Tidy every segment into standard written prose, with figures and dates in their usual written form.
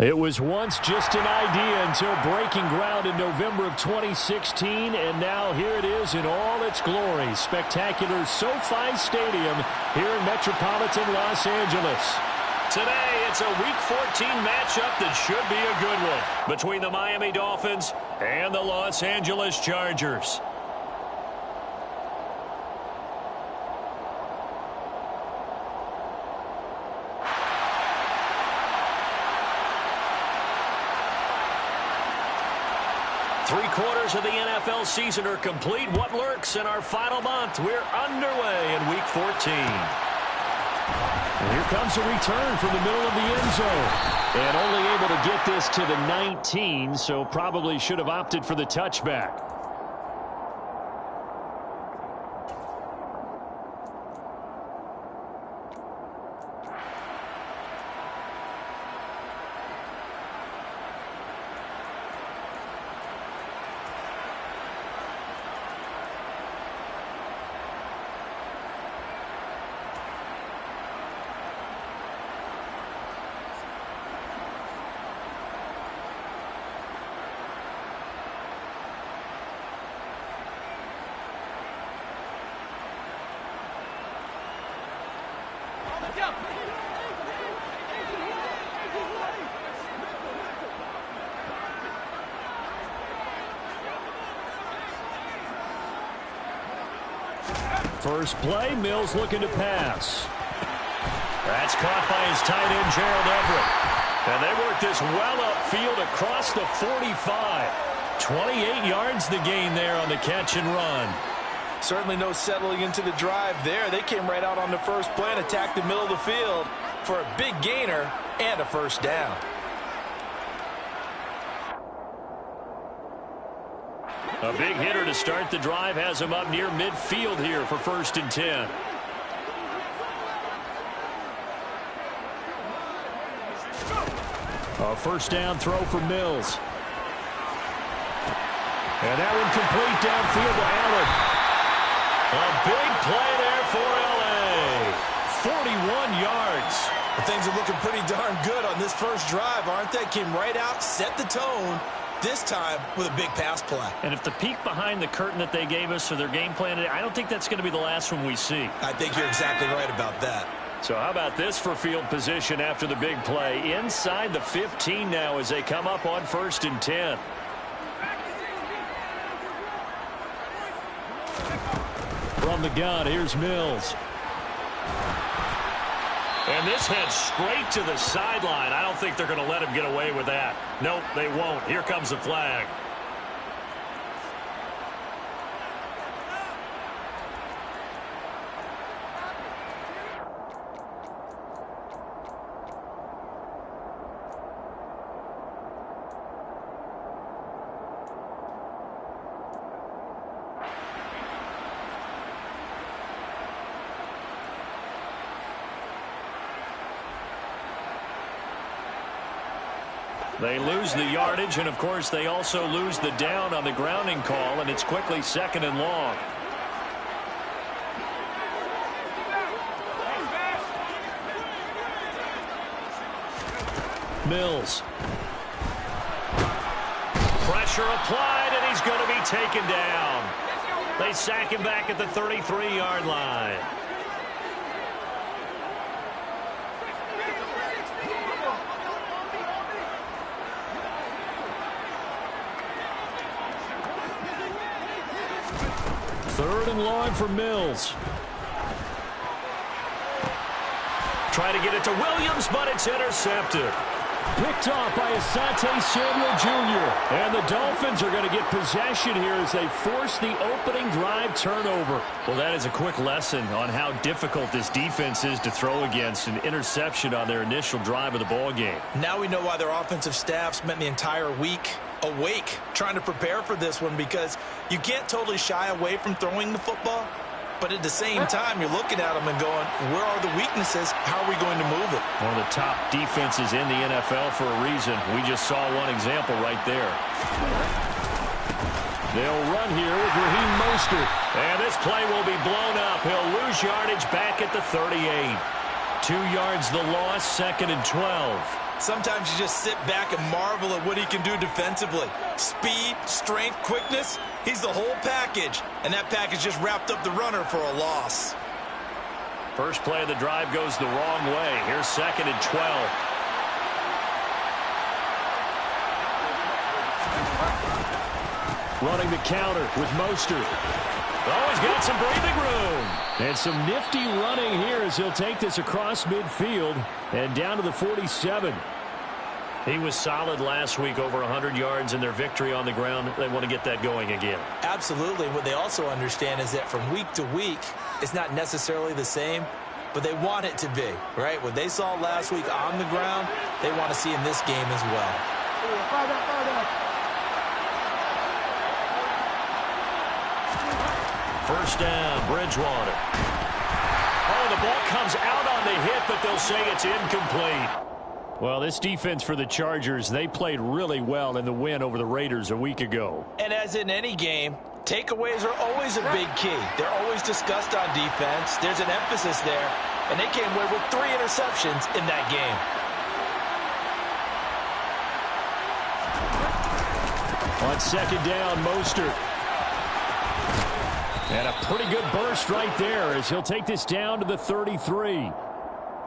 It was once just an idea until breaking ground in November of 2016, and now here it is in all its glory. Spectacular SoFi Stadium here in metropolitan Los Angeles. Today, it's a Week 14 matchup that should be a good one between the Miami Dolphins and the Los Angeles Chargers. Three-quarters of the NFL season are complete. What lurks in our final month? We're underway in Week 14. And here comes a return from the middle of the end zone. And only able to get this to the 19, so probably should have opted for the touchback. First play, Mills looking to pass. That's caught by his tight end, Gerald Everett. And they work this well upfield across the 45. 28 yards the gain there on the catch and run. Certainly no settling into the drive there. They came right out on the first play and attacked the middle of the field for a big gainer and a first down. A big hitter to start the drive has him up near midfield here for 1st and 10. A first down throw for Mills. And that one complete downfield to Allen. A big play there for L.A. 41 yards. Well, things are looking pretty darn good on this first drive, aren't they? Came right out, set the tone. This time with a big pass play. And if the peek behind the curtain that they gave us or their game plan, I don't think that's going to be the last one we see. I think you're exactly right about that. So how about this for field position after the big play? Inside the 15 now as they come up on 1st and 10. From the gun, here's Mills. And this heads straight to the sideline. I don't think they're going to let him get away with that. Nope, they won't. Here comes the flag. They lose the yardage, and, of course, they also lose the down on the grounding call, and it's quickly 2nd and long. Mills. Pressure applied, and he's going to be taken down. They sack him back at the 33-yard line. Third and long for Mills. Try to get it to Williams, but it's intercepted. Picked off by Asante Samuel Jr. And the Dolphins are going to get possession here as they force the opening drive turnover. Well, that is a quick lesson on how difficult this defense is to throw against. An interception on their initial drive of the ball game. Now we know why their offensive staff spent the entire week awake trying to prepare for this one, because you can't totally shy away from throwing the football. But at the same time, you're looking at them and going, where are the weaknesses? How are we going to move it? One of the top defenses in the NFL for a reason. We just saw one example right there. They'll run here with Raheem Mostert. And this play will be blown up. He'll lose yardage back at the 38. 2 yards the loss, 2nd and 12. Sometimes you just sit back and marvel at what he can do defensively. Speed, strength, quickness, he's the whole package. And that package just wrapped up the runner for a loss. First play of the drive goes the wrong way. Here's 2nd and 12. Running the counter with Mostert. Oh, he's got some breathing room. And some nifty running here as he'll take this across midfield and down to the 47. He was solid last week, over 100 yards in their victory on the ground. They want to get that going again. Absolutely. What they also understand is that from week to week, it's not necessarily the same, but they want it to be, right? What they saw last week on the ground, they want to see in this game as well. First down, Bridgewater. Oh, the ball comes out on the hit, but they'll say it's incomplete. Well, this defense for the Chargers, they played really well in the win over the Raiders a week ago. And as in any game, takeaways are always a big key. They're always discussed on defense. There's an emphasis there, and they came away with 3 interceptions in that game. On 2nd down, Mostert. And a pretty good burst right there as he'll take this down to the 33.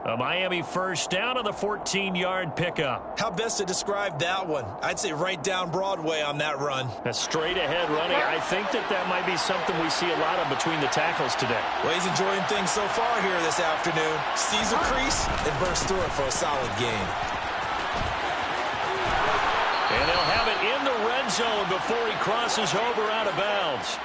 A Miami first down on the 14-yard pickup. How best to describe that one? I'd say right down Broadway on that run. A straight-ahead running. I think that might be something we see a lot of between the tackles today. Well, he's enjoying things so far here this afternoon. Sees a crease and bursts through it for a solid gain. And they'll have it in the red zone before he crosses over out of bounds.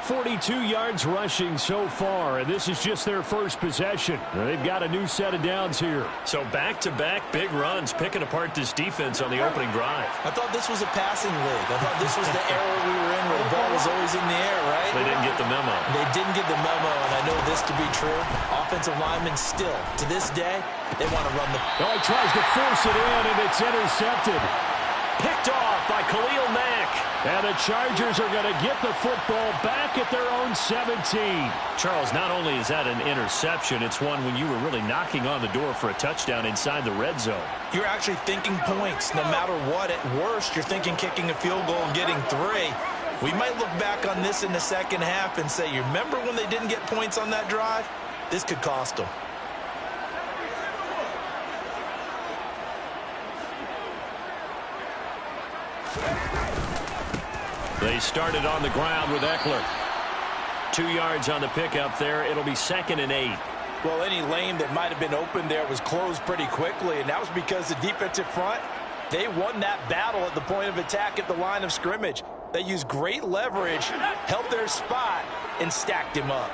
42 yards rushing so far, and this is just their first possession. They've got a new set of downs here. So back-to-back big runs, picking apart this defense on the opening drive. I thought this was a passing league. I thought this was the era we were in where the ball was always in the air, right? They didn't get the memo. They didn't get the memo, and I know this to be true. Offensive linemen still, to this day, they want to run the... Oh, he tries to force it in, and it's intercepted. Picked off by Khalil Mack. And the Chargers are going to get the football back at their own 17. Charles, not only is that an interception, it's one when you were really knocking on the door for a touchdown inside the red zone. You're actually thinking points no matter what. At worst, you're thinking kicking a field goal and getting 3. We might look back on this in the second half and say, you remember when they didn't get points on that drive? This could cost them. They started on the ground with Eckler. 2 yards on the pickup there. It'll be 2nd and 8. Well, any lane that might have been open there was closed pretty quickly, and that was because the defensive front, they won that battle at the point of attack at the line of scrimmage. They used great leverage, held their spot, and stacked him up.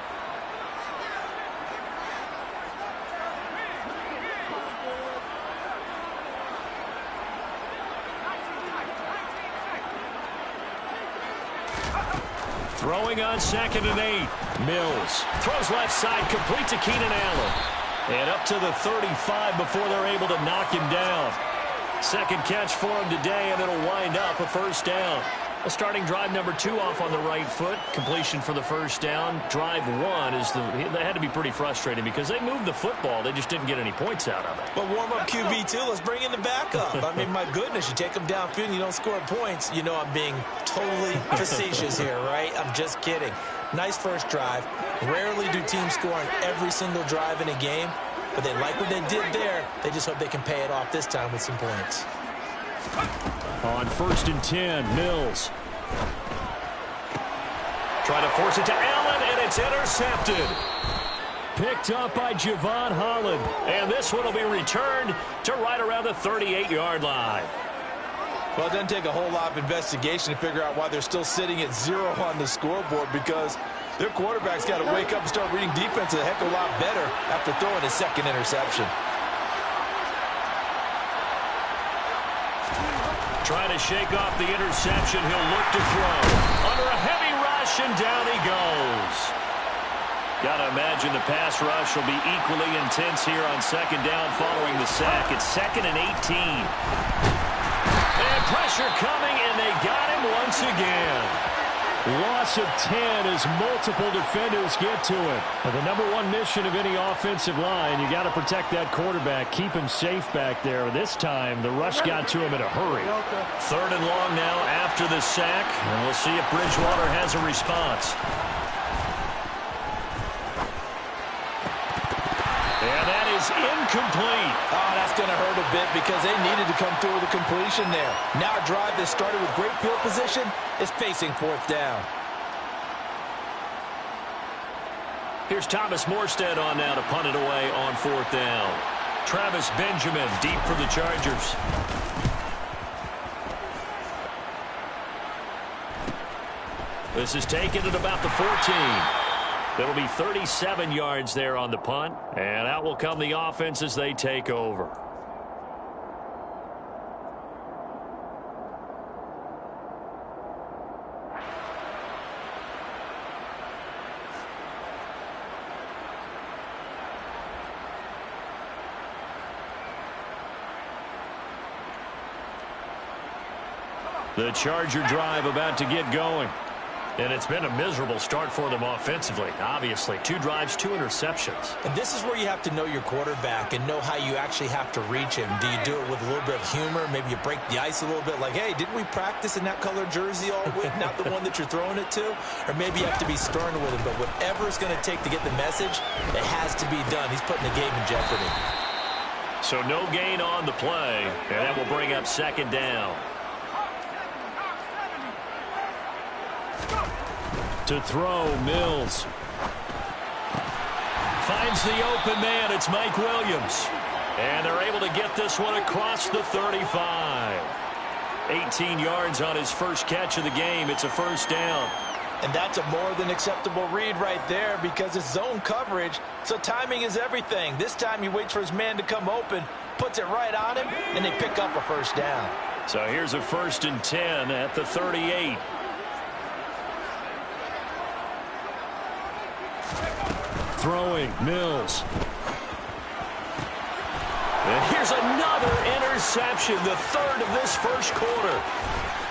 Throwing on 2nd and 8. Mills throws left side, complete to Keenan Allen. And up to the 35 before they're able to knock him down. Second catch for him today, and it'll wind up a first down. A starting drive number 2 off on the right foot. Completion for the first down. Drive 1 is they had to be pretty frustrating because they moved the football. They just didn't get any points out of it. But warm up QB2, let's bring in the backup. I mean, my goodness, you take them downfield and you don't score points. You know I'm being totally facetious here, right? I'm just kidding. Nice first drive. Rarely do teams score on every single drive in a game, but they like what they did there. They just hope they can pay it off this time with some points. On 1st and 10, Mills. Trying to force it to Allen, and it's intercepted. Picked up by Javon Holland. And this one will be returned to right around the 38-yard line. Well, it doesn't take a whole lot of investigation to figure out why they're still sitting at 0 on the scoreboard, because their quarterback's got to wake up and start reading defense a heck of a lot better after throwing his 2nd interception. Trying to shake off the interception. He'll look to throw. Under a heavy rush, and down he goes. Got to imagine the pass rush will be equally intense here on 2nd down following the sack. It's 2nd and 18. And pressure coming, and they got him once again. Loss of 10 as multiple defenders get to him. And the number one mission of any offensive line, you got to protect that quarterback, keep him safe back there. This time, the rush got to him in a hurry. 3rd and long now after the sack, and we'll see if Bridgewater has a response. And that is incomplete. Oh, that's going to hurt a bit because they needed to come through with a completion there. Now a drive that started with great field position is facing 4th down. Here's Thomas Morstead on now to punt it away on 4th down. Travis Benjamin deep for the Chargers. This is taken at about the 14. It'll be 37 yards there on the punt, and out will come the offense as they take over. The Charger drive about to get going. And it's been a miserable start for them offensively, obviously. 2 drives, 2 interceptions. And this is where you have to know your quarterback and know how you actually have to reach him. Do you do it with a little bit of humor? Maybe you break the ice a little bit like, hey, didn't we practice in that color jersey all week, not the one that you're throwing it to? Or maybe you have to be stern with him. But whatever it's going to take to get the message, it has to be done. He's putting the game in jeopardy. So no gain on the play, and that will bring up 2nd down. To throw, Mills. Finds the open man. It's Mike Williams. And they're able to get this one across the 35. 18 yards on his first catch of the game. It's a 1st down. And that's a more than acceptable read right there because it's zone coverage, so timing is everything. This time he waits for his man to come open, puts it right on him, and they pick up a 1st down. So here's a 1st and 10 at the 38. Throwing, Mills. And here's another interception, the 3rd of this first quarter.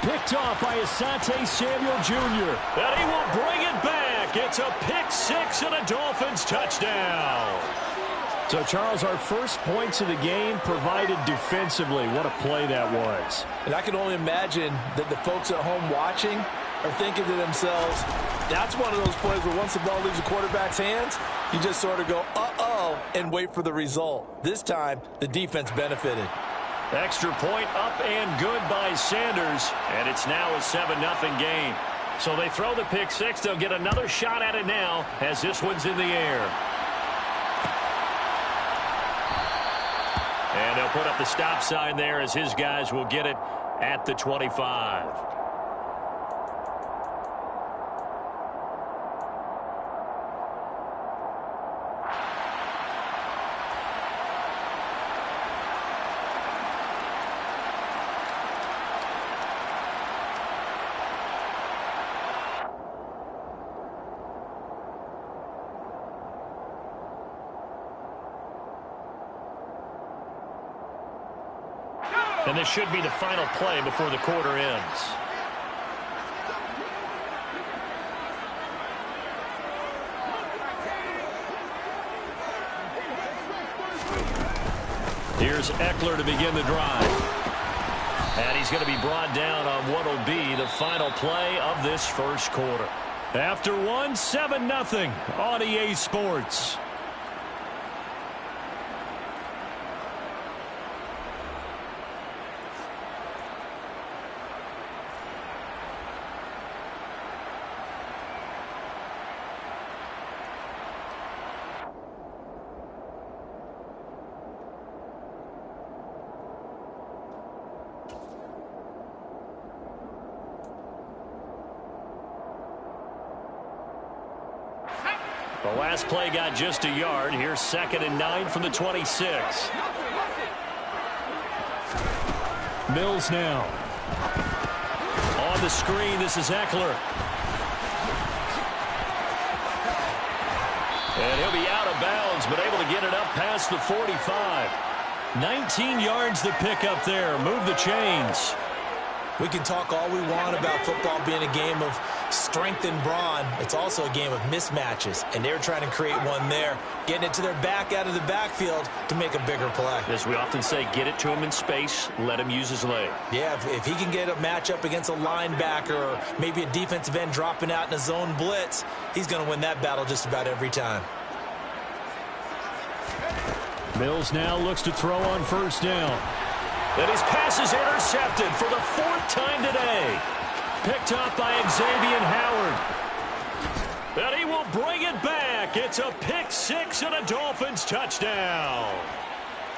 Picked off by Asante Samuel Jr. And he will bring it back. It's a pick 6 and a Dolphins touchdown. So, Charles, our first points of the game provided defensively. What a play that was. And I can only imagine that the folks at home watching are thinking to themselves, that's one of those plays where once the ball leaves the quarterback's hands, you just sort of go, uh-oh, and wait for the result. This time, the defense benefited. Extra point up and good by Sanders, and it's now a 7-0 game. So they throw the pick 6. They'll get another shot at it now as this one's in the air. And they'll put up the stop sign there as his guys will get it at the 25. And this should be the final play before the quarter ends. Here's Eckler to begin the drive. And he's going to be brought down on what will be the final play of this first quarter. After one, 7-0 on EA Sports. The last play got just a yard. Here's 2nd and 9 from the 26. Mills now. On the screen, this is Eckler. And he'll be out of bounds, but able to get it up past the 45. 19 yards to pick up there. Move the chains. We can talk all we want about football being a game of strength and brawn. It's also a game of mismatches, and they're trying to create one there, getting it to their back out of the backfield to make a bigger play. As we often say, get it to him in space, let him use his leg. Yeah, if he can get a matchup against a linebacker or maybe a defensive end dropping out in a zone blitz, he's going to win that battle just about every time. Mills now looks to throw on first down. And his pass is intercepted for the 4th time today. Picked up by Xavier Howard. And he will bring it back. It's a pick six and a Dolphins touchdown.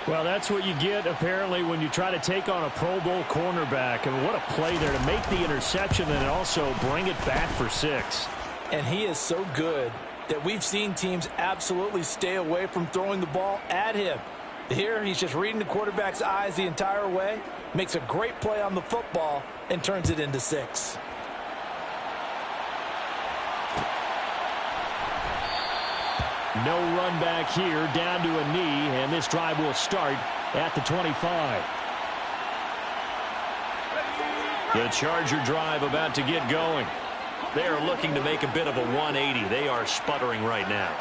Well, that's what you get, apparently, when you try to take on a Pro Bowl cornerback. I mean, what a play there to make the interception and also bring it back for 6. And he is so good that we've seen teams absolutely stay away from throwing the ball at him. Here, he's just reading the quarterback's eyes the entire way, makes a great play on the football, and turns it into 6. No run back here, down to a knee, and this drive will start at the 25. The Charger drive about to get going. They are looking to make a bit of a 180. They are sputtering right now.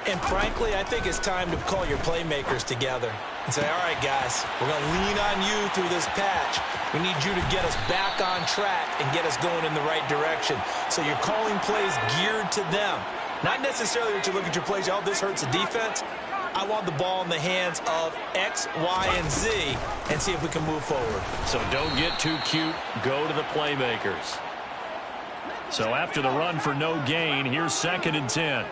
And frankly, I think it's time to call your playmakers together and say, all right, guys, we're going to lean on you through this patch. We need you to get us back on track and get us going in the right direction. So you're calling plays geared to them. Not necessarily that you look at your plays, oh, this hurts the defense. I want the ball in the hands of X, Y, and Z and see if we can move forward. So don't get too cute. Go to the playmakers. So after the run for no gain, here's 2nd and 10.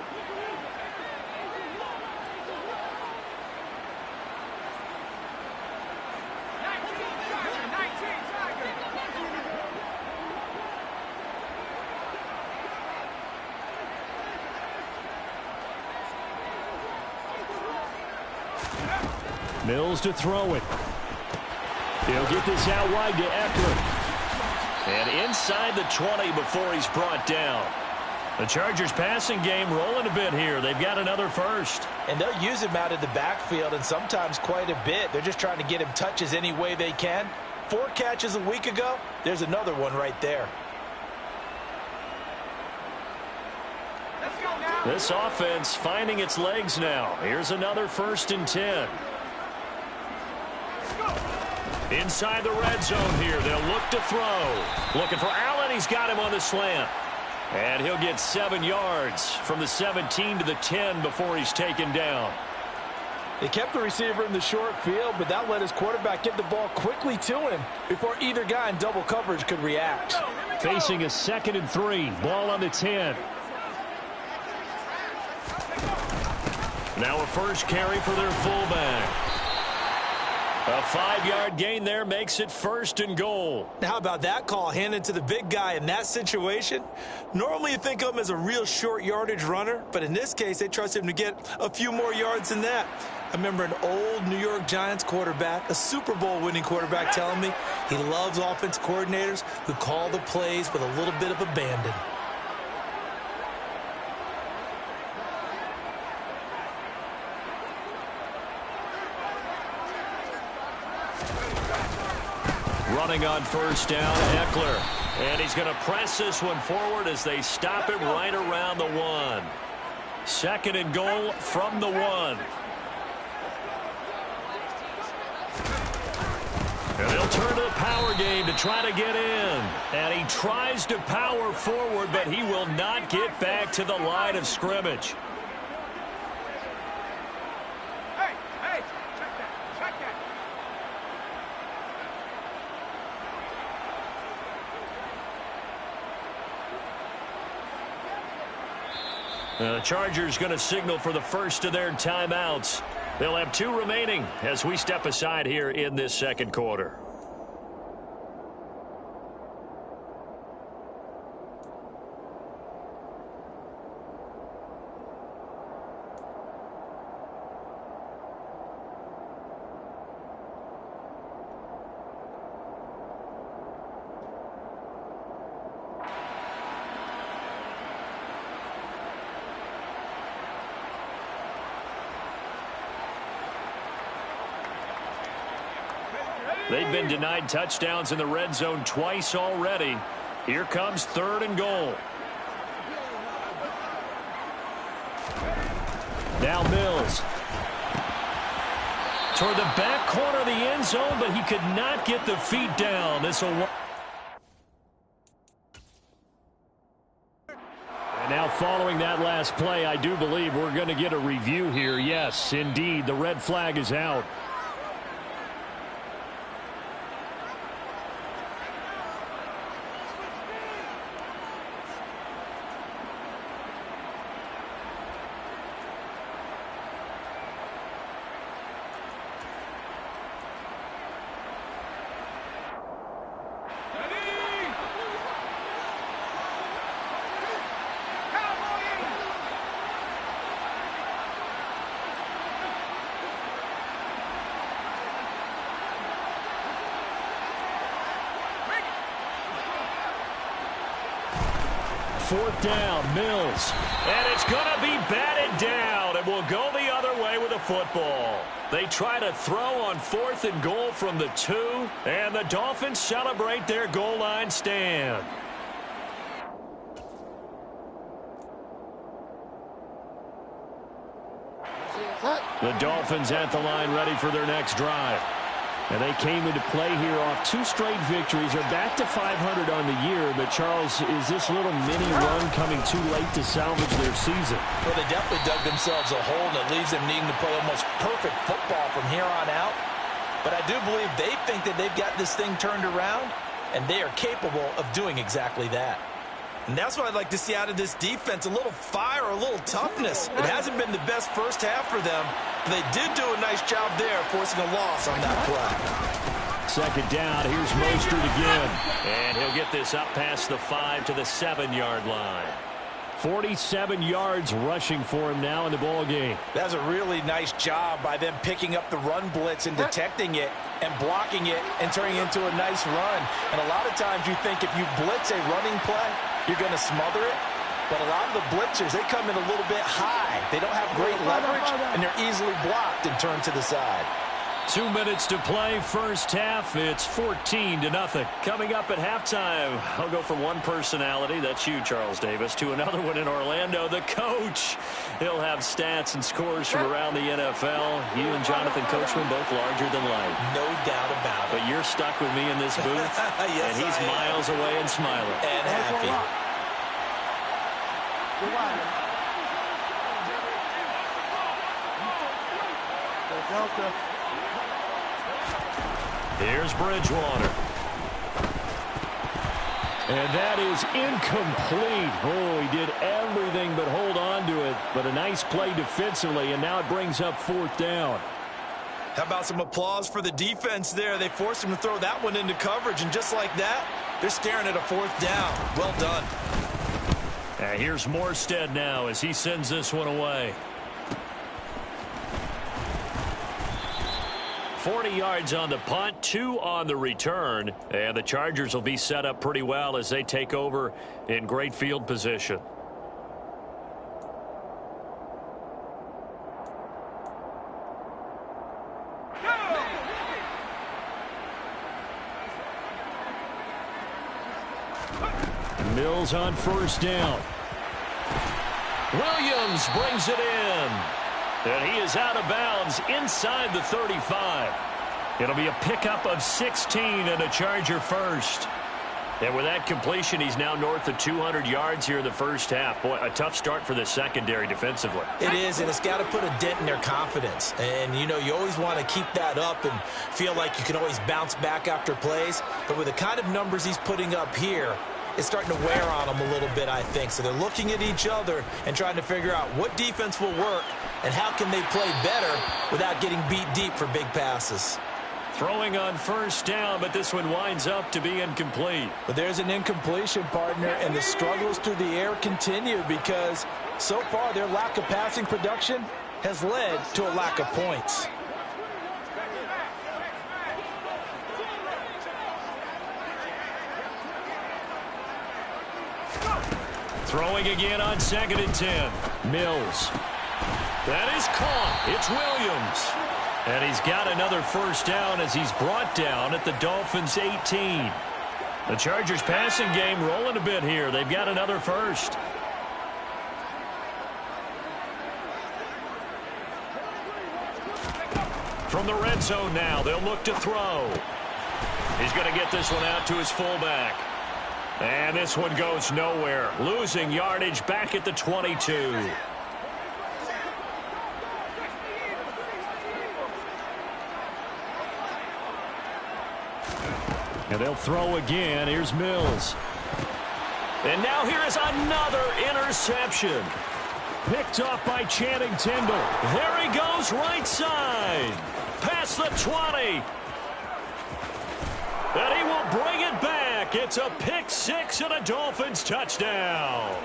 Mills to throw it. He'll get this out wide to Eckler. And inside the 20 before he's brought down. The Chargers passing game rolling a bit here. They've got another first. And they'll use him out of the backfield and sometimes quite a bit. They're just trying to get him touches any way they can. 4 catches a week ago. There's another one right there. This offense finding its legs now. Here's another 1st and 10. Inside the red zone here. They'll look to throw. Looking for Allen. He's got him on the slant. And he'll get 7 yards from the 17 to the 10 before he's taken down. They kept the receiver in the short field, but that let his quarterback get the ball quickly to him before either guy in double coverage could react. Facing a 2nd and 3. Ball on the 10. Now a first carry for their fullback. A 5-yard gain there makes it 1st and goal. Now, how about that call handed to the big guy in that situation? Normally you think of him as a real short yardage runner, but in this case they trust him to get a few more yards than that. I remember an old New York Giants quarterback, a Super Bowl winning quarterback, telling me he loves offense coordinators who call the plays with a little bit of abandon. Running on first down, Eckler. And he's going to press this one forward as they stop him right around the 1. 2nd and goal from the 1. And they'll turn to the power game to try to get in. And he tries to power forward, but he will not get back to the line of scrimmage. The Chargers going to signal for the first of their timeouts. They'll have 2 remaining as we step aside here in this 2nd quarter. They've been denied touchdowns in the red zone twice already. Here comes 3rd and goal. Now Mills. Toward the back corner of the end zone, but he could not get the feet down. This will. And now following that last play, I do believe we're going to get a review here. Yes, indeed, the red flag is out. Fourth down, Mills. And it's going to be batted down. It will go the other way with the football. They try to throw on 4th and goal from the 2, and the Dolphins celebrate their goal line stand. The Dolphins at the line ready for their next drive. And they came into play here off 2 straight victories. They're back to 500 on the year. But, Charles, is this little mini run coming too late to salvage their season? Well, they definitely dug themselves a hole that leaves them needing to play almost perfect football from here on out. But I do believe they think that they've got this thing turned around, and they are capable of doing exactly that. And that's what I'd like to see out of this defense, a little fire, a little toughness. It hasn't been the best first half for them, but they did do a nice job there forcing a loss on that play. Second down, here's Mostert again. And he'll get this up past the 5 to the 7-yard line. 47 yards rushing for him now in the ball game. That's a really nice job by them picking up the run blitz and detecting it and blocking it and turning it into a nice run. And a lot of times you think if you blitz a running play, you're going to smother it. But a lot of the blitzers, they come in a little bit high. They don't have great leverage, and they're easily blocked and turned to the side. 2 minutes to play, first half. It's 14-0. Coming up at halftime, I'll go from one personality, that's you, Charles Davis, to another one in Orlando, the coach. He'll have stats and scores from around the NFL. You and Jonathan Coachman both larger than life. No doubt about it. But you're stuck with me in this booth, yes, and he's miles away and smiling. And happy. Here's Bridgewater. And that is incomplete. Oh, he did everything but hold on to it. But a nice play defensively, and now it brings up 4th down. How about some applause for the defense there? They forced him to throw that one into coverage, and just like that, they're staring at a 4th down. Well done. And here's Morstead now as he sends this one away. 40 yards on the punt, 2 on the return. And the Chargers will be set up pretty well as they take over in great field position. Mills on first down. Williams brings it in. And he is out of bounds inside the 35. It'll be a pickup of 16 and a Charger first. And with that completion, he's now north of 200 yards here in the first half. Boy, a tough start for the secondary defensively. It is, and it's got to put a dent in their confidence. And, you know, you always want to keep that up and feel like you can always bounce back after plays. But with the kind of numbers he's putting up here, it's starting to wear on them a little bit, I think. So they're looking at each other and trying to figure out what defense will work and how can they play better without getting beat deep for big passes. Throwing on first down, but this one winds up to be incomplete. But there's an incompletion, partner, and the struggles through the air continue because so far their lack of passing production has led to a lack of points. Throwing again on 2nd and 10. Mills. That is caught. It's Williams. And he's got another first down as he's brought down at the Dolphins' 18. The Chargers passing game rolling a bit here. They've got another first. From the red zone now, they'll look to throw. He's going to get this one out to his fullback. And this one goes nowhere. Losing yardage back at the 22. And they'll throw again. Here's Mills. And now here is another interception. Picked up by Channing Tindall. There he goes, right side. Past the 20. And he will bring it back. It's a pick six and a Dolphins touchdown.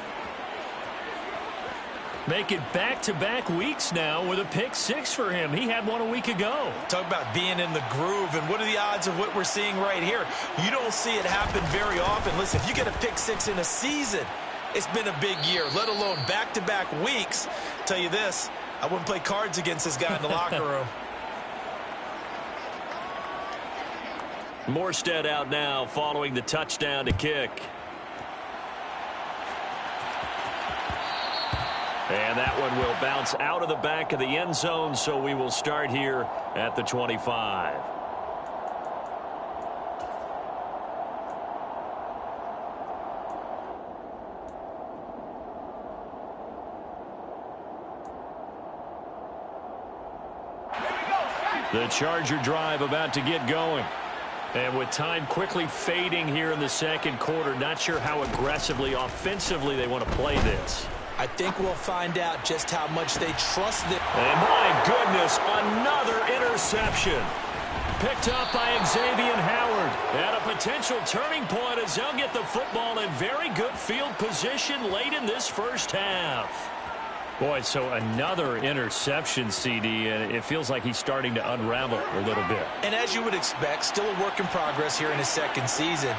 Make it back-to-back weeks now with a pick six for him. He had one a week ago. Talk about being in the groove, and what are the odds of what we're seeing right here? You don't see it happen very often. Listen, if you get a pick six in a season, it's been a big year, let alone back-to-back weeks. Tell you this, I wouldn't play cards against this guy in the locker room. Morstead out now following the touchdown to kick. And that one will bounce out of the back of the end zone, so we will start here at the 25. The Charger drive about to get going. And with time quickly fading here in the second quarter, not sure how aggressively, offensively they want to play this. I think we'll find out just how much they trust it. And my goodness, another interception. Picked up by Xavier Howard. And a potential turning point as they'll get the football in very good field position late in this first half. Boy, so another interception, CD, and it feels like he's starting to unravel a little bit. And as you would expect, still a work in progress here in his second season.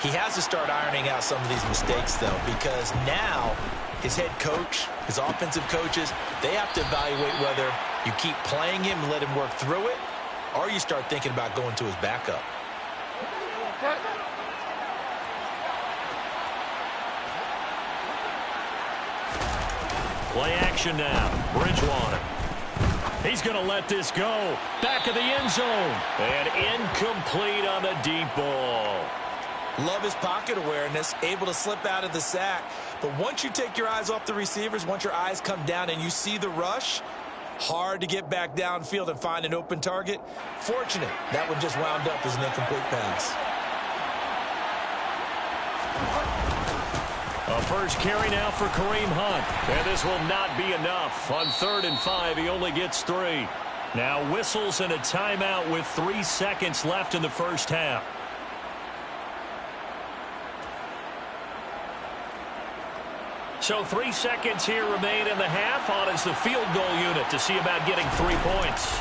He has to start ironing out some of these mistakes, though, because now his head coach, his offensive coaches, they have to evaluate whether you keep playing him and let him work through it, or you start thinking about going to his backup. Play action now. Bridgewater. He's going to let this go. Back of the end zone. And incomplete on the deep ball. Love his pocket awareness, able to slip out of the sack. But once you take your eyes off the receivers, once your eyes come down and you see the rush, hard to get back downfield and find an open target. Fortunate, that one just wound up as an incomplete pass. A first carry now for Kareem Hunt. And this will not be enough. On 3rd and 5, he only gets 3. Now whistles and a timeout with 3 seconds left in the first half. So 3 seconds here remain in the half. On is the field goal unit to see about getting 3 points.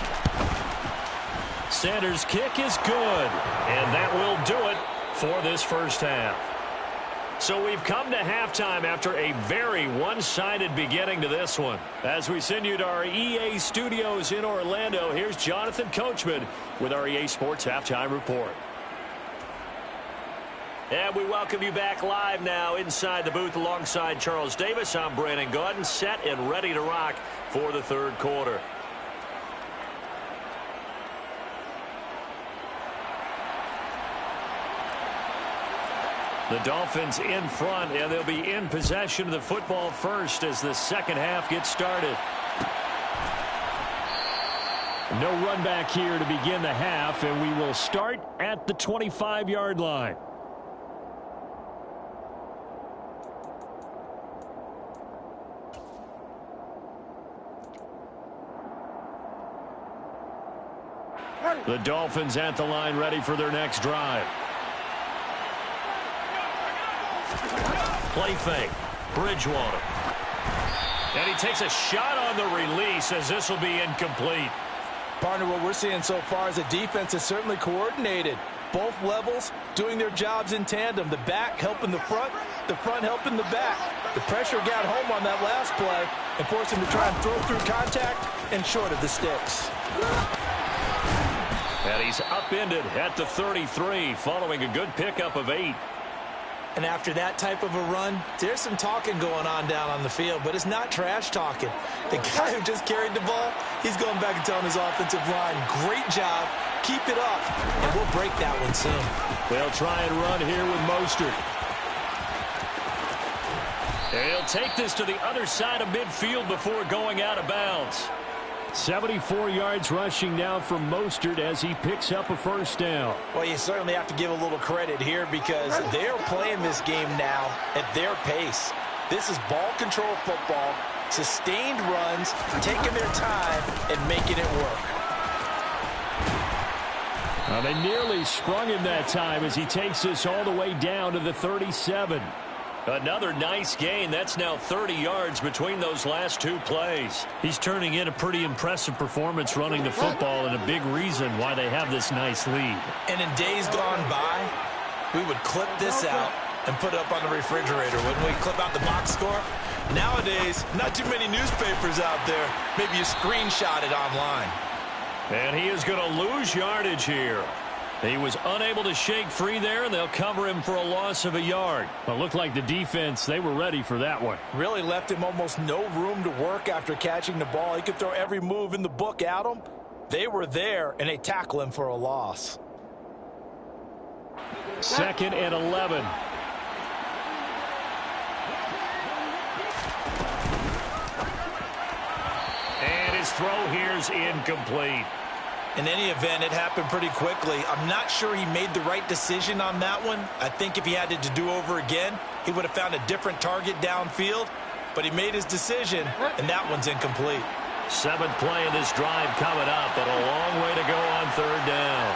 Sanders' kick is good. And that will do it for this first half. So we've come to halftime after a very one-sided beginning to this one. As we send you to our EA studios in Orlando, here's Jonathan Coachman with our EA Sports Halftime Report. And we welcome you back live now inside the booth alongside Charles Davis. I'm Brandon Gaudin, set and ready to rock for the third quarter. The Dolphins in front, and they'll be in possession of the football first as the second half gets started. No run back here to begin the half, and we will start at the 25-yard line. The Dolphins at the line ready for their next drive. Play fake. Bridgewater. And he takes a shot on the release as this will be incomplete. Partner, what we're seeing so far is the defense is certainly coordinated. Both levels doing their jobs in tandem. The back helping the front helping the back. The pressure got home on that last play and forced him to try and throw through contact and short of the sticks. And he's upended at the 33 following a good pickup of 8. And after that type of a run, there's some talking going on down on the field, but it's not trash talking. The guy who just carried the ball, he's going back and telling his offensive line, great job, keep it up, and we'll break that one soon. They'll try and run here with Mostert. He'll take this to the other side of midfield before going out of bounds. 74 yards rushing now from Mostert as he picks up a first down. Well, you certainly have to give a little credit here because they're playing this game now at their pace. This is ball control football, sustained runs, taking their time and making it work. They nearly sprung him that time as he takes this all the way down to the 37. Another nice gain. That's now 30 yards between those last 2 plays. He's turning in a pretty impressive performance running the football and a big reason why they have this nice lead. And in days gone by, we would clip this out and put it up on the refrigerator, wouldn't we? Clip out the box score. Nowadays, not too many newspapers out there. Maybe you screenshot it online. And he is going to lose yardage here. He was unable to shake free there, and they'll cover him for a loss of a yard. Well, it looked like the defense, they were ready for that one. Really left him almost no room to work after catching the ball. He could throw every move in the book at him. They were there, and they tackle him for a loss. 2nd and 11. And his throw here's incomplete. In any event, it happened pretty quickly. I'm not sure he made the right decision on that one. I think if he had to do over again, he would have found a different target downfield. But he made his decision, and that one's incomplete. 7th play in this drive coming up, but a long way to go on 3rd down.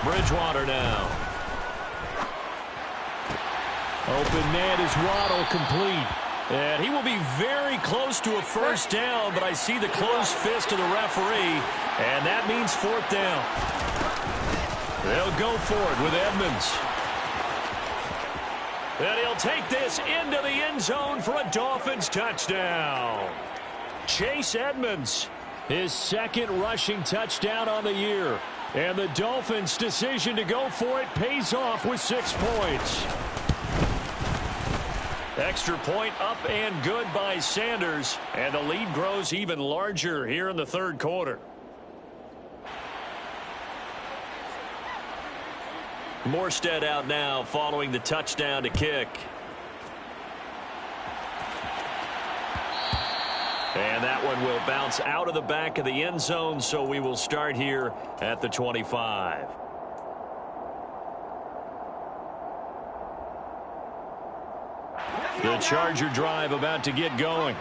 Bridgewater now. Open man is Waddle, complete. And he will be very close to a first down, but I see the closed fist of the referee, and that means 4th down. They'll go for it with Edmonds. And he'll take this into the end zone for a Dolphins touchdown. Chase Edmonds. His 2nd rushing touchdown on the year. And the Dolphins' decision to go for it pays off with 6 points. Extra point up and good by Sanders, and the lead grows even larger here in the 3rd quarter. Morstead out now following the touchdown to kick. And that one will bounce out of the back of the end zone, so we will start here at the 25. The Charger drive about to get going.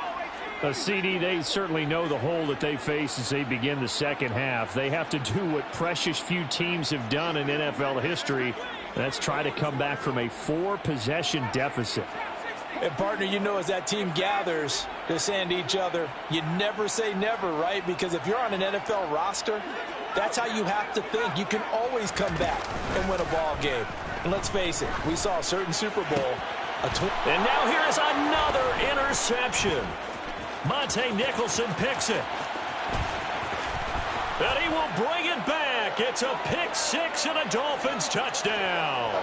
CD, they certainly know the hole that they face as they begin the 2nd half. They have to do what precious few teams have done in NFL history. That's try to come back from a 4-possession deficit. And, partner, you know, as that team gathers, they're saying to each other, you never say never, right? Because if you're on an NFL roster, that's how you have to think. You can always come back and win a ball game. And let's face it, we saw a certain Super Bowl. And now here is another interception. Monte Nicholson picks it. And he will bring it back. It's a pick 6 and a Dolphins touchdown.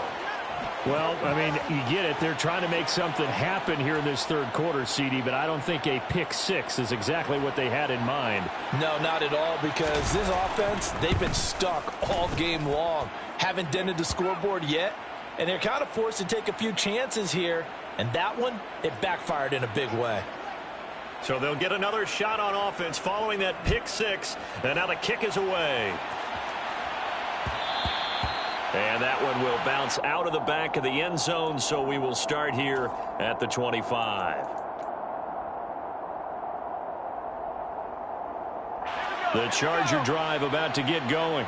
Well, I mean, you get it. They're trying to make something happen here in this 3rd quarter, CD, but I don't think a pick 6 is exactly what they had in mind. No, not at all, because this offense, they've been stuck all game long. Haven't dented the scoreboard yet, and they're kind of forced to take a few chances here, and that one, it backfired in a big way. So they'll get another shot on offense following that pick 6, and now the kick is away. And that one will bounce out of the back of the end zone, so we will start here at the 25. The Charger drive about to get going.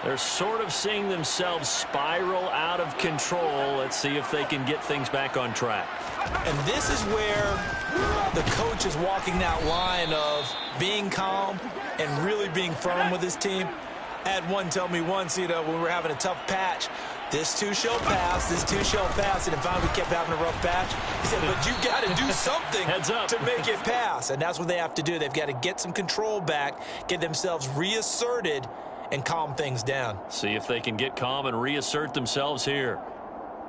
They're sort of seeing themselves spiral out of control. Let's see if they can get things back on track. And this is where the coach is walking that line of being calm and really being firm with his team. I had one tell me once, when we were having a tough patch, This too shall pass. This too shall pass. And if finally we kept having a rough patch, he said, but you got to do something Heads up. to make it pass. And that's what they have to do. They've got to get some control back, get themselves reasserted, and calm things down. See if they can get calm and reassert themselves here.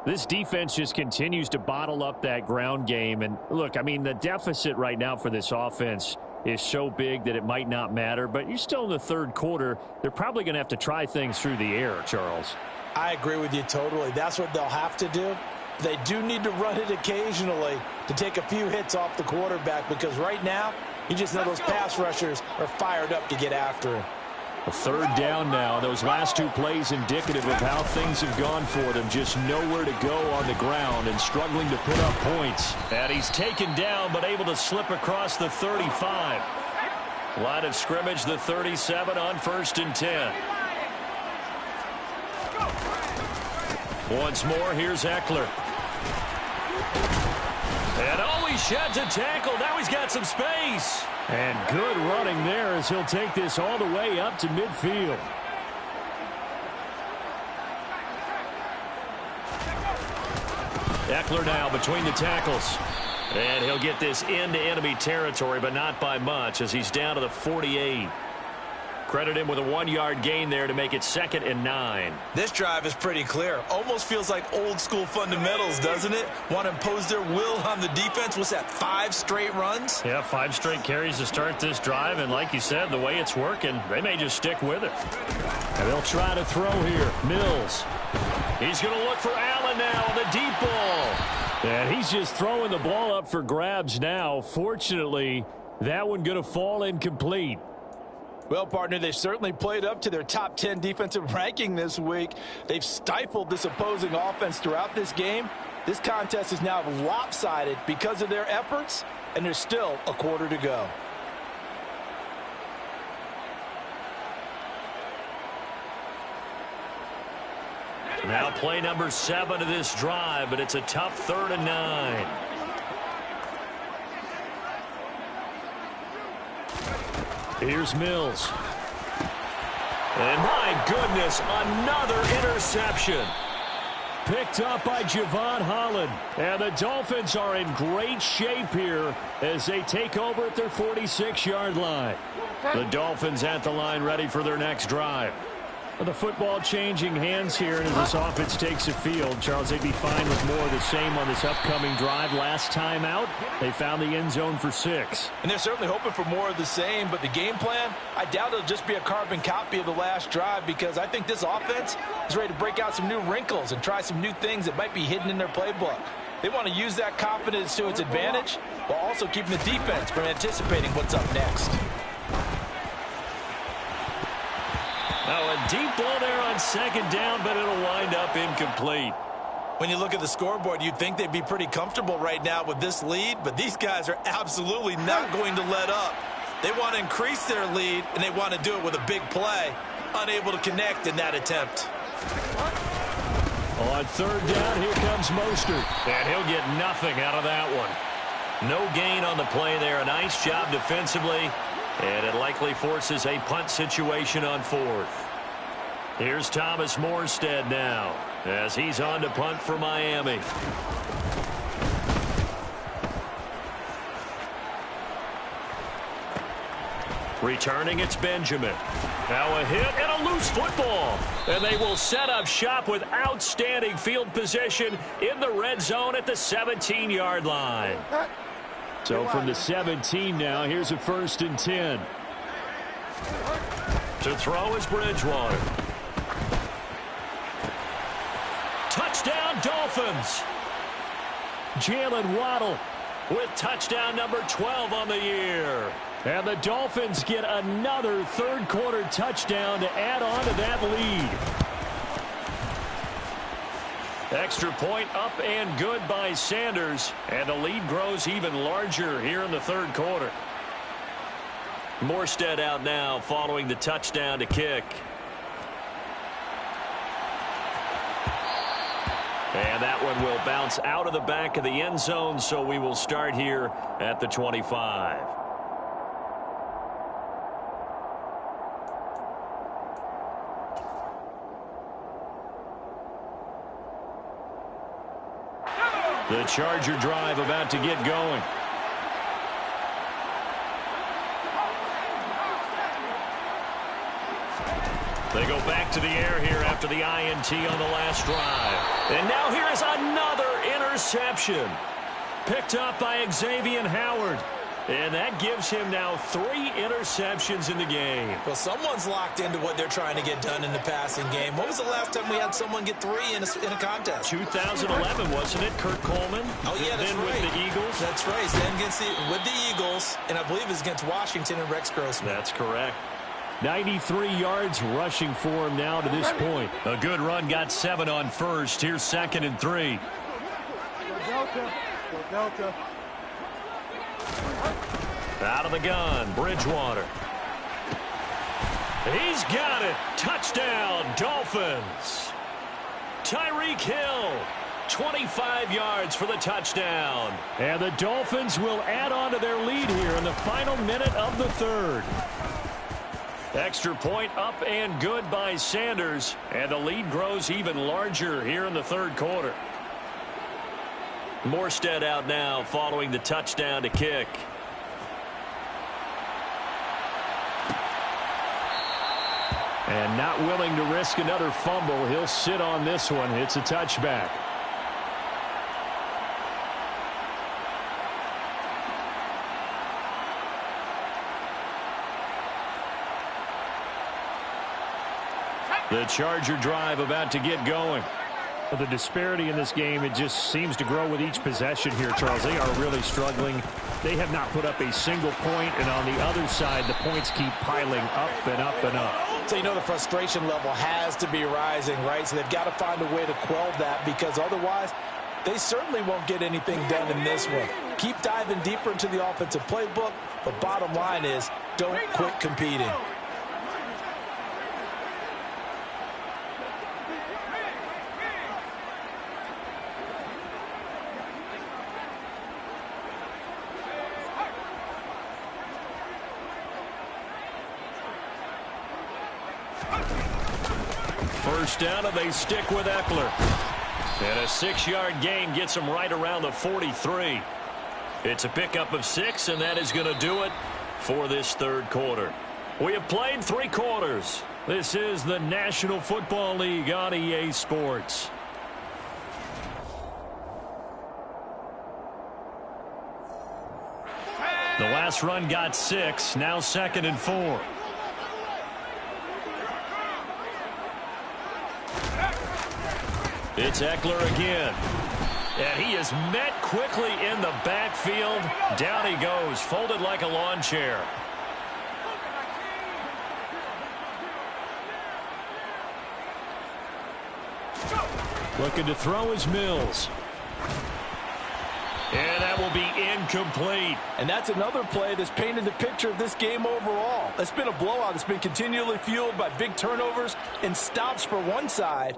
This defense just continues to bottle up that ground game. And look, I mean, the deficit right now for this offense is so big that it might not matter. But you're still in the third quarter. They're probably going to have to try things through the air, Charles. I agree with you totally. That's what they'll have to do. They do need to run it occasionally to take a few hits off the quarterback, because right now, you just know those pass rushers are fired up to get after him. A third down now. Those last two plays indicative of how things have gone for them. Just nowhere to go on the ground and struggling to put up points. And he's taken down but able to slip across the 35. Line of scrimmage, the 37 on 1st and 10. Once more, here's Eckler. And oh, he sheds a tackle. Now he's got some space. And good running there as he'll take this all the way up to midfield. Eckler now between the tackles. And he'll get this into enemy territory, but not by much, as he's down to the 48. Credit him with a 1-yard gain there to make it 2nd and 9. This drive is pretty clear. Almost feels like old school fundamentals, doesn't it? Want to impose their will on the defense. What's that, 5 straight runs? Yeah, 5 straight carries to start this drive. And like you said, the way it's working, they may just stick with it. And they'll try to throw here. Mills. He's going to look for Allen now on the deep ball. And he's just throwing the ball up for grabs now. Fortunately, that one going to fall incomplete. Well, partner, they've certainly played up to their top 10 defensive ranking this week. They've stifled this opposing offense throughout this game. This contest is now lopsided because of their efforts, and there's still a quarter to go. Now play number 7 of this drive, but it's a tough 3rd and 9. Here's Mills. And my goodness, another interception. Picked up by Javon Holland. And the Dolphins are in great shape here as they take over at their 46-yard line. The Dolphins at the line ready for their next drive. The football changing hands here, and as this offense takes the field, Charles, they'd be fine with more of the same on this upcoming drive. Last time out, they found the end zone for 6. And they're certainly hoping for more of the same, but the game plan, I doubt it'll just be a carbon copy of the last drive, because I think this offense is ready to break out some new wrinkles and try some new things that might be hidden in their playbook. They want to use that confidence to its advantage while also keeping the defense from anticipating what's up next. Now a deep ball there on 2nd down, but it'll wind up incomplete. When you look at the scoreboard, you'd think they'd be pretty comfortable right now with this lead, but these guys are absolutely not going to let up. They want to increase their lead, and they want to do it with a big play. Unable to connect in that attempt. On 3rd down, here comes Mostert. And he'll get nothing out of that one. No gain on the play there. A nice job defensively. And it likely forces a punt situation on 4th. Here's Thomas Morstead now as he's on to punt for Miami. Returning, it's Benjamin. Now a hit and a loose football. And they will set up shop with outstanding field position in the red zone at the 17-yard line. So from the 17 now, here's a 1st and 10. To throw is Bridgewater. Touchdown, Dolphins. Jalen Waddle With touchdown number 12 on the year. And the Dolphins get another 3rd quarter touchdown to add on to that lead. Extra point up and good by Sanders. And the lead grows even larger here in the 3rd quarter. Morstead out now following the touchdown to kick. And that one will bounce out of the back of the end zone, so we will start here at the 25. The Charger drive about to get going. They go back to the air here after the INT on the last drive. And now here is another interception. Picked up by Xavier Howard. And that gives him now 3 interceptions in the game. Well, someone's locked into what they're trying to get done in the passing game. When was the last time we had someone get 3 in a contest? 2011, wasn't it? Kurt Coleman. Oh, yeah, that's then right. With the Eagles. That's right. Then with the Eagles, and I believe it's against Washington and Rex Grossman. That's correct. 93 yards rushing for him now to this point. A good run, got 7 on first. Here's 2nd and 3. Go Delta. Go Delta. Out of the gun, Bridgewater. He's got it. Touchdown, Dolphins. Tyreek Hill, 25 yards for the touchdown. And the Dolphins will add on to their lead here in the final minute of the 3rd. Extra point up and good by Sanders. And the lead grows even larger here in the 3rd quarter. Morstead out now following the touchdown to kick. And not willing to risk another fumble. He'll sit on this one. It's a touchback. The Charger drive about to get going. The disparity in this game, it just seems to grow with each possession here, Charles. They are really struggling. They have not put up a single point, and on the other side, the points keep piling up and up and up. So you know the frustration level has to be rising, right? So they've got to find a way to quell that, because otherwise they certainly won't get anything done in this one. Keep diving deeper into the offensive playbook, but bottom line is don't quit competing. First down, and they stick with Eckler. And a 6-yard gain gets him right around the 43. It's a pickup of 6, and that is going to do it for this 3rd quarter. We have played 3 quarters. This is the National Football League on EA Sports. The last run got 6, now 2nd and 4. It's Eckler again. And he is met quickly in the backfield. Down he goes, folded like a lawn chair. Looking to throw is Mills. And that will be incomplete. And that's another play that's painted the picture of this game overall. It's been a blowout. It's been continually fueled by big turnovers and stops for one side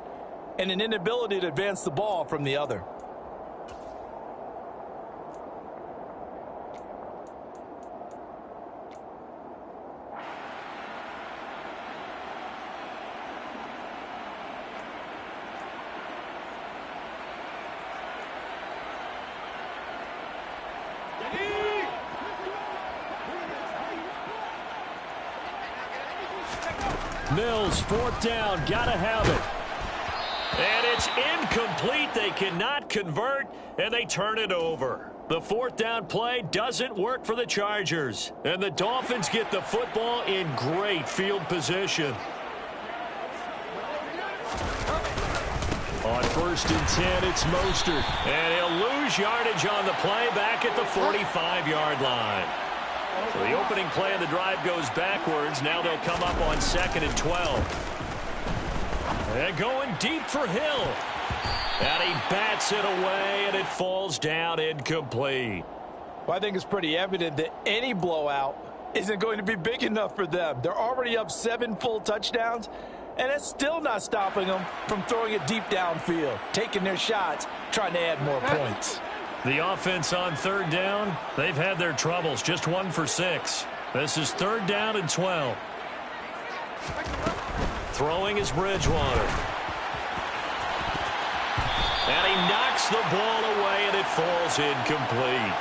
and an inability to advance the ball from the other. Mills, 4th down, gotta have it. And it's incomplete. They cannot convert, and they turn it over. The 4th down play doesn't work for the Chargers, and the Dolphins get the football in great field position. On 1st and 10, it's Mostert. And he'll lose yardage on the play back at the 45-yard line. So the opening play of the drive goes backwards. Now they'll come up on 2nd and 12. They're going deep for Hill. And he bats it away, and it falls down incomplete. Well, I think it's pretty evident that any blowout isn't going to be big enough for them. They're already up 7 full touchdowns, and it's still not stopping them from throwing it deep downfield, taking their shots, trying to add more points. The offense on 3rd down, they've had their troubles, just 1 for 6. This is 3rd down and 12. Throwing is Bridgewater. And he knocks the ball away, and it falls incomplete.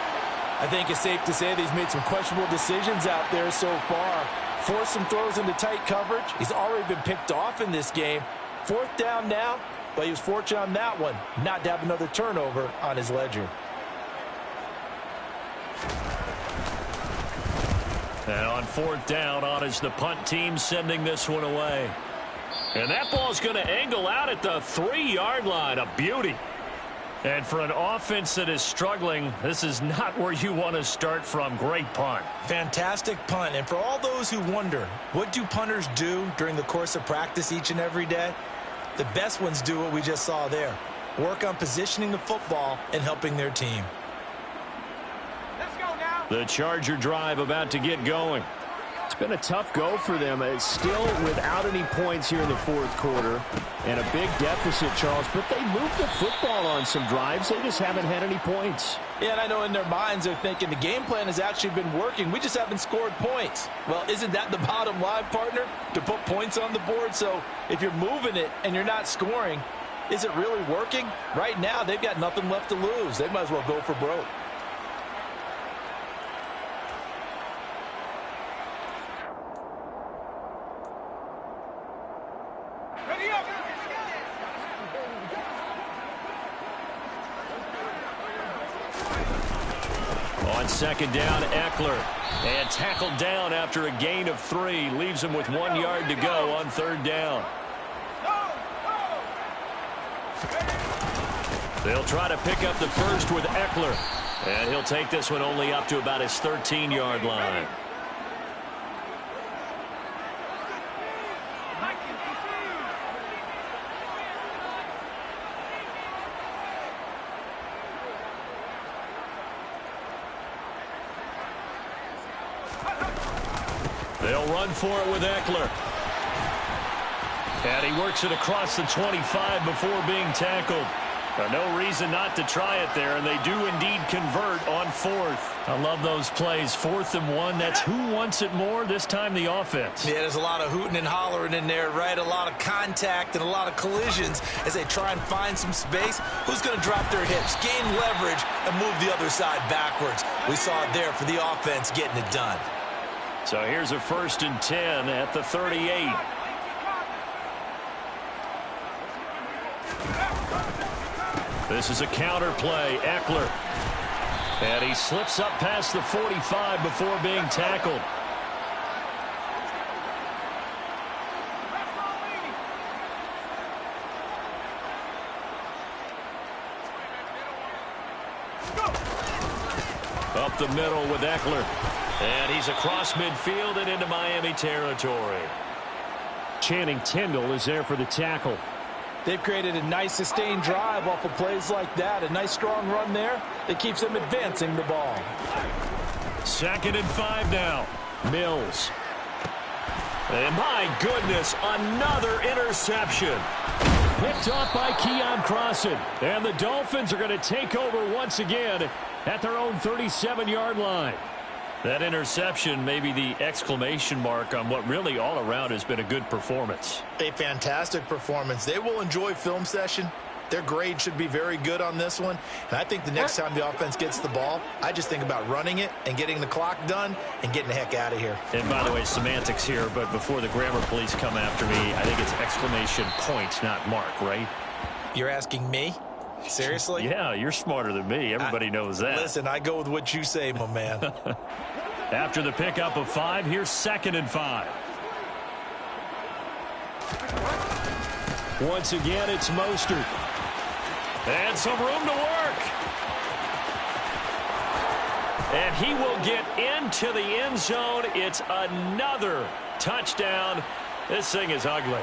I think it's safe to say that he's made some questionable decisions out there so far. Forced some throws into tight coverage. He's already been picked off in this game. 4th down now, but he was fortunate on that one not to have another turnover on his ledger. And on 4th down, on is the punt team sending this one away. And that ball's going to angle out at the 3-yard line. A beauty. And for an offense that is struggling, this is not where you want to start from. Great punt. Fantastic punt. And for all those who wonder, what do punters do during the course of practice each and every day? The best ones do what we just saw there. Work on positioning the football and helping their team. Let's go now. The Charger drive about to get going. It's been a tough go for them. It's still without any points here in the 4th quarter. And a big deficit, Charles. But they moved the football on some drives. They just haven't had any points. Yeah, and I know in their minds they're thinking the game plan has actually been working. We just haven't scored points. Well, isn't that the bottom line, partner? To put points on the board. So if you're moving it and you're not scoring, is it really working? Right now, they've got nothing left to lose. They might as well go for broke. On 2nd down, Eckler. And tackled down after a gain of 3. Leaves him with 1 yard to go on 3rd down. They'll try to pick up the first with Eckler. And he'll take this one only up to about his 13-yard line. They'll run for it with Eckler. And he works it across the 25 before being tackled. No reason not to try it there, and they do indeed convert on 4th. I love those plays. 4th and 1, that's who wants it more, this time the offense. Yeah, there's a lot of hooting and hollering in there, right? A lot of contact and a lot of collisions as they try and find some space. Who's going to drop their hips, gain leverage, and move the other side backwards? We saw it there for the offense getting it done. So here's a 1st and 10 at the 38. This is a counter play. Eckler. And he slips up past the 45 before being tackled. Up the middle with Eckler. And he's across midfield and into Miami territory. Channing Tindall is there for the tackle. They've created a nice sustained drive off of plays like that. A nice strong run there that keeps them advancing the ball. 2nd and 5 now. Mills. And my goodness, another interception. Picked off by Keon Crossan. And the Dolphins are going to take over once again at their own 37-yard line. That interception may be the exclamation mark on what really all around has been a good performance. A fantastic performance. They will enjoy film session. Their grade should be very good on this one. And I think the next time the offense gets the ball, I just think about running it and getting the clock done and getting the heck out of here. And by the way, semantics here, but before the grammar police come after me, I think it's exclamation point, not mark, right? You're asking me? Seriously? Yeah, you're smarter than me. Everybody knows that. Listen, I go with what you say, my man. After the pickup of 5, here's 2nd and 5. Once again, it's Mostert. And some room to work. And he will get into the end zone. It's another touchdown. This thing is ugly.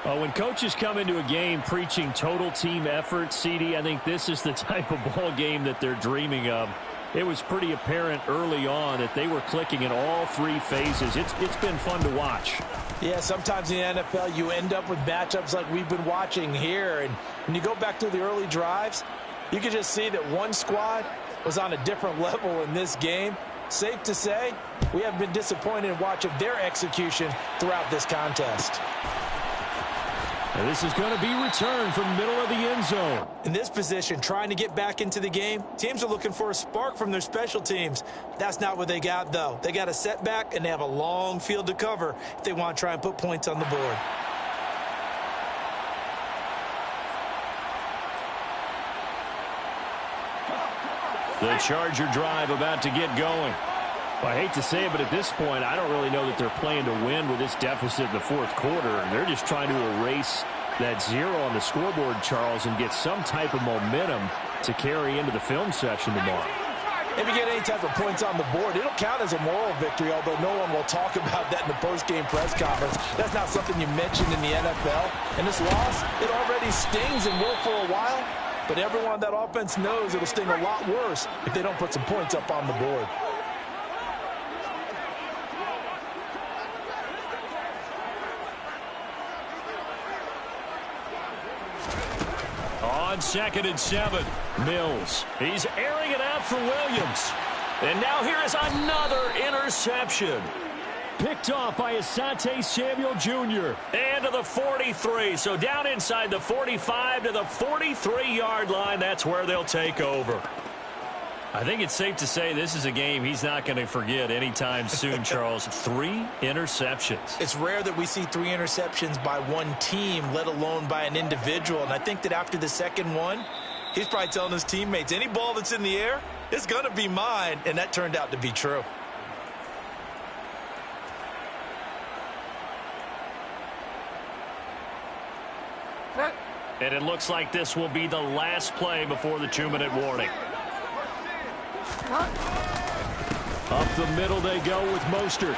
When coaches come into a game preaching total team effort, CD, I think this is the type of ball game that they're dreaming of. It was pretty apparent early on that they were clicking in all 3 phases. It's been fun to watch. Yeah, sometimes in the NFL you end up with matchups like we've been watching here. And when you go back to the early drives, you can just see that one squad was on a different level in this game. Safe to say, we have been disappointed in watching their execution throughout this contest. And this is going to be returned from the middle of the end zone. In this position, trying to get back into the game, teams are looking for a spark from their special teams. That's not what they got, though. They got a setback, and they have a long field to cover if they want to try and put points on the board. The Charger drive about to get going. Well, I hate to say it, but at this point, I don't really know that they're playing to win with this deficit in the fourth quarter. They're just trying to erase that zero on the scoreboard, Charles, and get some type of momentum to carry into the film section tomorrow. If you get any type of points on the board, it'll count as a moral victory, although no one will talk about that in the post-game press conference. That's not something you mentioned in the NFL. And this loss, it already stings and will for a while, but everyone on that offense knows it'll sting a lot worse if they don't put some points up on the board. On 2nd and 7, Mills. He's airing it out for Williams. And now here is another interception. Picked off by Asante Samuel Jr. And to the 43. So down inside the 45 to the 43-yard line. That's where they'll take over. I think it's safe to say this is a game he's not going to forget anytime soon, Charles. 3 interceptions. It's rare that we see 3 interceptions by one team, let alone by an individual. And I think that after the second one, he's probably telling his teammates, any ball that's in the air, it's going to be mine. And that turned out to be true. And it looks like this will be the last play before the 2-minute warning. Up the middle they go with Mostert.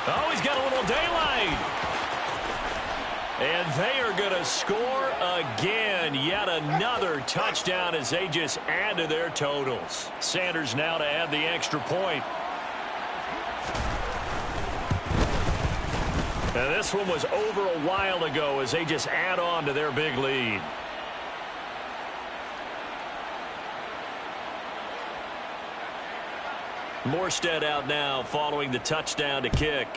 Oh, he's got a little daylight. And they are going to score again. Yet another touchdown as they just add to their totals. Sanders now to add the extra point. And this one was over a while ago as they just add on to their big lead. Morstead out now following the touchdown to kick.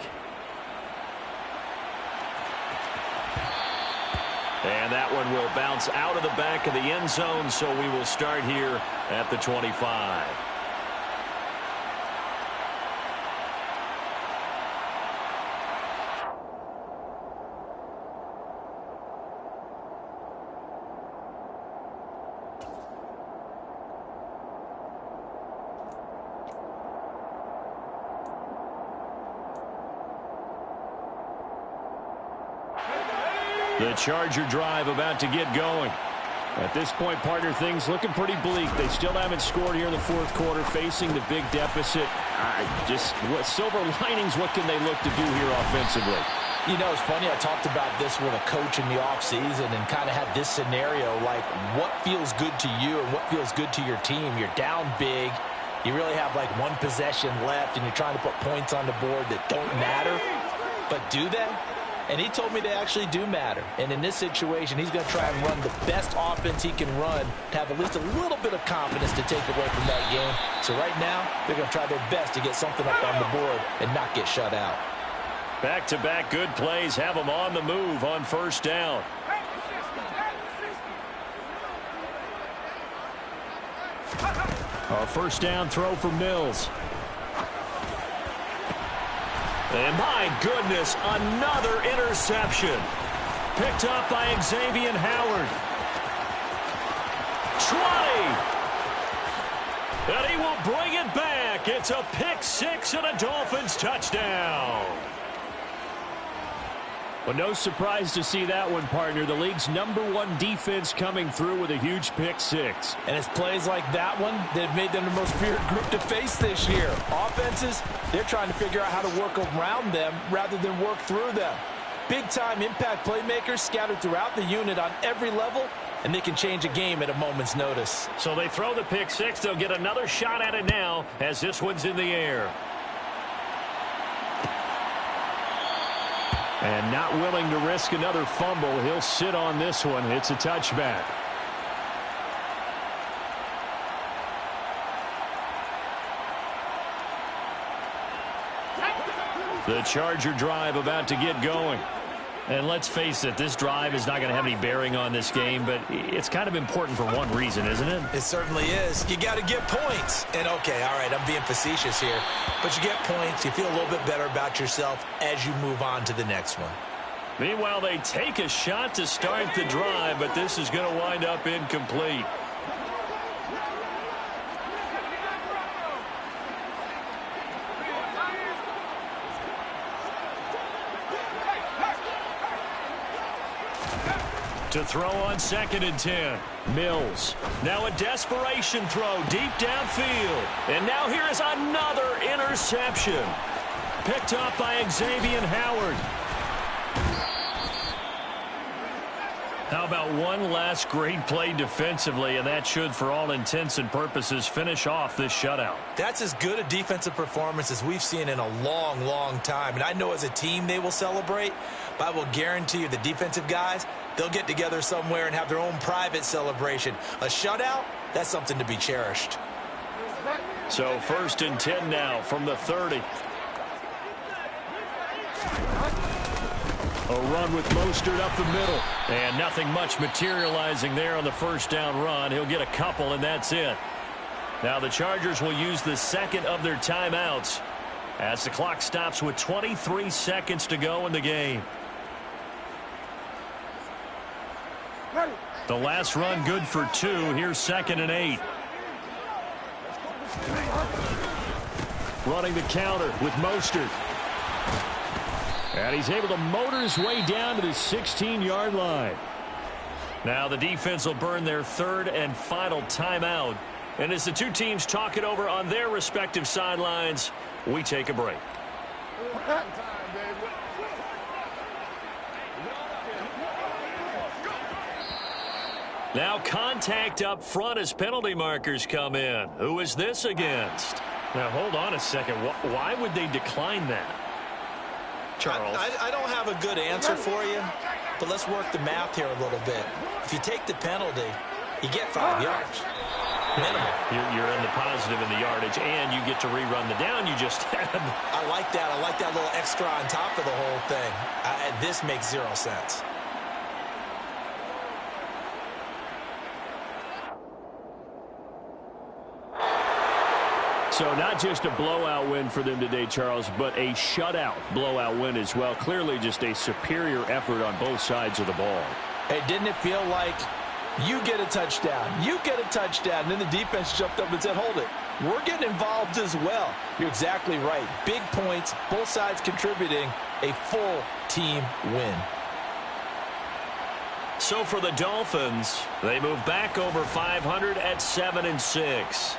And that one will bounce out of the back of the end zone, so we will start here at the 25. The Charger drive about to get going. At this point, partner, things looking pretty bleak. They still haven't scored here in the fourth quarter, facing the big deficit. Silver linings, what can they look to do here offensively? You know, it's funny, I talked about this with a coach in the offseason and kind of had this scenario, like what feels good to you and what feels good to your team. You're down big. You really have like one possession left, and you're trying to put points on the board that don't matter. But do they? And he told me they actually do matter. And in this situation, he's going to try and run the best offense he can run to have at least a little bit of confidence to take away from that game. So right now, they're going to try their best to get something up on the board and not get shut out. Back-to-back good plays have them on the move on first down. A first down throw for Mills. And my goodness, another interception. Picked up by Xavier Howard. 20. And he will bring it back. It's a pick six and a Dolphins touchdown. Well, no surprise to see that one, partner. The league's #1 defense coming through with a huge pick six. And it's plays like that one that have made them the most feared group to face this year. Offenses, they're trying to figure out how to work around them rather than work through them. Big-time impact playmakers scattered throughout the unit on every level, and they can change a game at a moment's notice. So they throw the pick six. They'll get another shot at it now as this one's in the air. And not willing to risk another fumble. He'll sit on this one. It's a touchback. The Charger drive about to get going. And let's face it, this drive is not going to have any bearing on this game, but it's kind of important for one reason, isn't it? It certainly is. You got to get points. And, okay, all right, I'm being facetious here. But you get points. You feel a little bit better about yourself as you move on to the next one. Meanwhile, they take a shot to start the drive, but this is going to wind up incomplete. To throw on 2nd and 10. Mills. Now a desperation throw deep downfield. And now here is another interception. Picked up by Xavier Howard. How about one last great play defensively, and that should, for all intents and purposes, finish off this shutout. That's as good a defensive performance as we've seen in a long, long time. And I know as a team they will celebrate, but I will guarantee you the defensive guys, they'll get together somewhere and have their own private celebration. A shutout, that's something to be cherished. So 1st and 10 now from the 30. A run with Mostert up the middle. And nothing much materializing there on the first down run. He'll get a couple, and that's it. Now the Chargers will use the second of their timeouts as the clock stops with 23 seconds to go in the game. The last run good for 2. Here's 2nd and 8. Running the counter with Mostert. And he's able to motor his way down to the 16-yard line. Now the defense will burn their 3rd and final timeout. And as the two teams talk it over on their respective sidelines, we take a break. Now contact up front as penalty markers come in. Who is this against? Now hold on a second. Why would they decline that? Charles. I don't have a good answer for you, but let's work the math here a little bit. If you take the penalty, you get 5 yards. Minimum. You're in the positive in the yardage, and you get to rerun the down you just had. I like that. I like that little extra on top of the whole thing. This makes 0 sense. So not just a blowout win for them today, Charles, but a shutout blowout win as well. Clearly just a superior effort on both sides of the ball. Hey, didn't it feel like you get a touchdown, you get a touchdown, and then the defense jumped up and said, hold it, we're getting involved as well. You're exactly right. Big points, both sides contributing, a full team win. So for the Dolphins, they move back over 500 at 7-6.